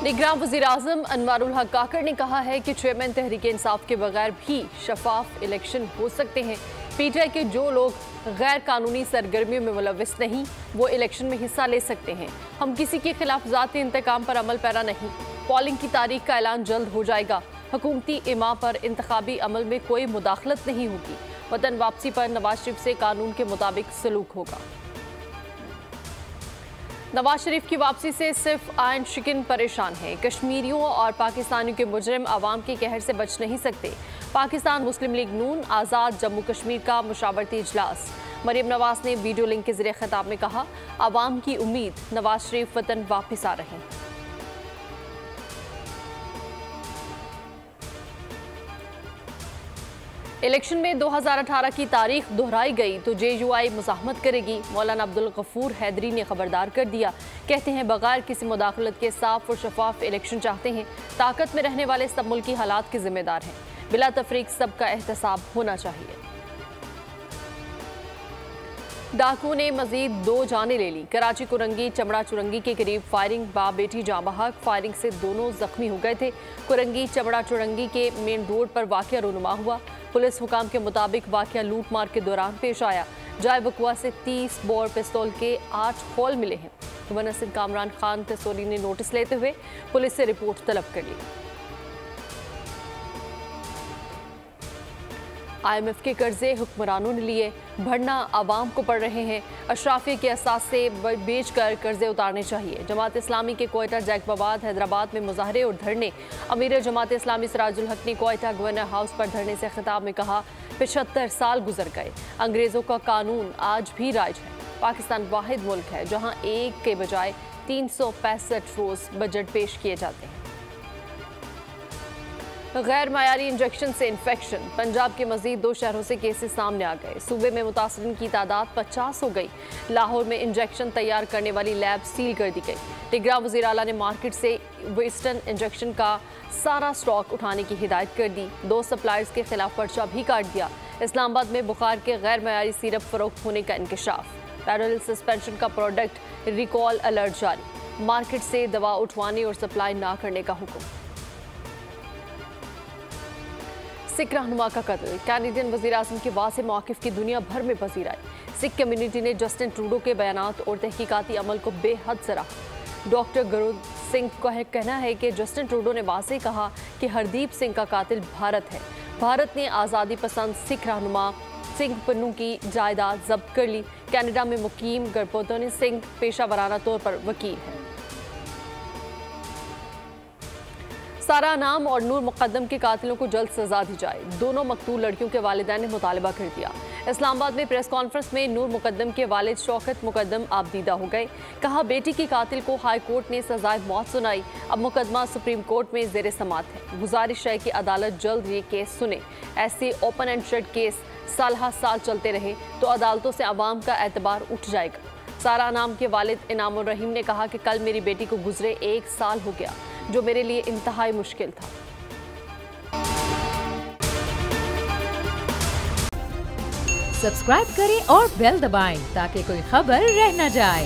निगरान वज़ीर-ए-आज़म अनवारुल हक काकड़ ने कहा है कि चेयरमैन तहरीक इंसाफ के बगैर भी शफाफ इलेक्शन हो सकते हैं। पीटीआई के जो लोग गैर कानूनी सरगर्मियों में मुलव्विस नहीं, वो इलेक्शन में हिस्सा ले सकते हैं। हम किसी के खिलाफ ज़ाती इंतकाम पर अमल पैरा नहीं। पोलिंग की तारीख का ऐलान जल्द हो जाएगा। हुकूमती इमा पर इंतखाबी अमल में कोई मुदाखलत नहीं होगी। वतन वापसी पर नवाज शरीफ से कानून के मुताबिक सलूक होगा। नवाज शरीफ की वापसी से सिर्फ आयन शिकन परेशान है। कश्मीरियों और पाकिस्तानियों के मुजरिम आवाम के कहर से बच नहीं सकते। पाकिस्तान मुस्लिम लीग नून आज़ाद जम्मू कश्मीर का मुशावरती इजलास। मरीम नवाज ने वीडियो लिंक के जरिए खिताब में कहा, आवाम की उम्मीद नवाज शरीफ वतन वापस आ रहे हैं। इलेक्शन में 2018 की तारीख दोहराई गई तो जेयूआई मुज़ाहमत करेगी। मौलाना अब्दुल गफूर हैदरी ने खबरदार कर दिया। कहते हैं बगैर किसी मुदाखलत के साफ और शफाफ इलेक्शन चाहते हैं। ताकत में रहने वाले सब मुल्की हालात के जिम्मेदार हैं। बिला तफरीक सबका एहतसाब होना चाहिए। डाकू ने मजीद 2 जानें ले ली। कराची कुरंगी चमड़ा चुरंगी के करीब फायरिंग, बाप बेटी जाँ बहक। फायरिंग से दोनों जख्मी हो गए थे। कुरंगी चमड़ा चुरंगी के मेन रोड पर वाकया रूनुमा हुआ। पुलिस हुकाम के मुताबिक वाकया लूट मार के दौरान पेश आया। जाए बकुआ से 30 बोर पिस्तौल के 8 होल मिले हैं। गवर्नर सिंह कामरान खान तसोरी ने नोटिस लेते हुए पुलिस से रिपोर्ट तलब कर ली। IMF के कर्जे हुक्मरानों ने लिए, भरना आवाम को पड़ रहे हैं। अशराफिया के असास से बेचकर कर्जे उतारने चाहिए। जमात इस्लामी के कोयटा, जैकबाबाद, हैदराबाद में मुजाहरे और धरने। अमीर जमात इस्लामी सिराजुल हक ने कोयटा गवर्नर हाउस पर धरने से खिताब में कहा, 75 साल गुजर गए, अंग्रेज़ों का कानून आज भी राज है। पाकिस्तान वाहिद मुल्क है जहाँ एक के बजाय 365 रोज़ बजट पेश किए जाते हैं। गैर मायारी इंजेक्शन से इन्फेक्शन। पंजाब के मजीद 2 शहरों से केसेस सामने आ गए। सूबे में मुतासरीन की तादाद 50 हो गई। लाहौर में इंजेक्शन तैयार करने वाली लैब सील कर दी गई। निगरान वज़ीर आला ने मार्केट से वेस्टर्न इंजेक्शन का सारा स्टॉक उठाने की हिदायत कर दी। 2 सप्लायर्स के खिलाफ पर्चा भी काट दिया। इस्लामाबाद में बुखार के गैर मायारी सिरप फरोख्त होने का इंकशाफ। पैरल सस्पेंशन का प्रोडक्ट रिकॉल अलर्ट जारी। मार्केट से दवा उठवाने और सप्लाई ना करने का हुक्म। सिख रहनुमा का कत्ल। कैनेडियन वज़ीर-ए-आज़म के वाज़ेह मौक़िफ़ की दुनिया भर में पज़ीराई। सिख कम्युनिटी ने जस्टिन ट्रूडो के बयानात और तहकीकाती अमल को बेहद सराहा। डॉक्टर गुरु सिंह का कहना है कि जस्टिन ट्रूडो ने वाज़ेह कहा कि हरदीप सिंह का कातिल भारत है। भारत ने आज़ादी पसंद सिख रहनुमा सिंह पन्नू की जायदाद जब्त कर ली। कनाडा में मुकीम गुरबचन सिंह पेशा वराना तौर पर वकील है। सारा नाम और नूर मुकद्दम के कातिलों को जल्द सजा दी जाए। दोनों मकतूल लड़कियों के वालिदैन ने मुतालबा कर दिया। इस्लामाबाद में प्रेस कॉन्फ्रेंस में नूर मुकद्दम के वालिद शौकत मुकद्दम आबदीदा हो गए। कहा, बेटी की कातिल को हाई कोर्ट ने सजाए मौत सुनाई। अब मुकदमा सुप्रीम कोर्ट में जेर समात है। गुजारिश है कि अदालत जल्द ये केस सुने। ऐसे ओपन एंड शट केस साल चलते रहे तो अदालतों से अवाम का एतबार उठ जाएगा। सारा नाम के वालिद इनामुर रहीम ने कहा कि कल मेरी बेटी को गुजरे 1 साल हो गया, जो मेरे लिए इंतहाई मुश्किल था। सब्सक्राइब करें और बेल दबाएं ताकि कोई खबर रह न जाए।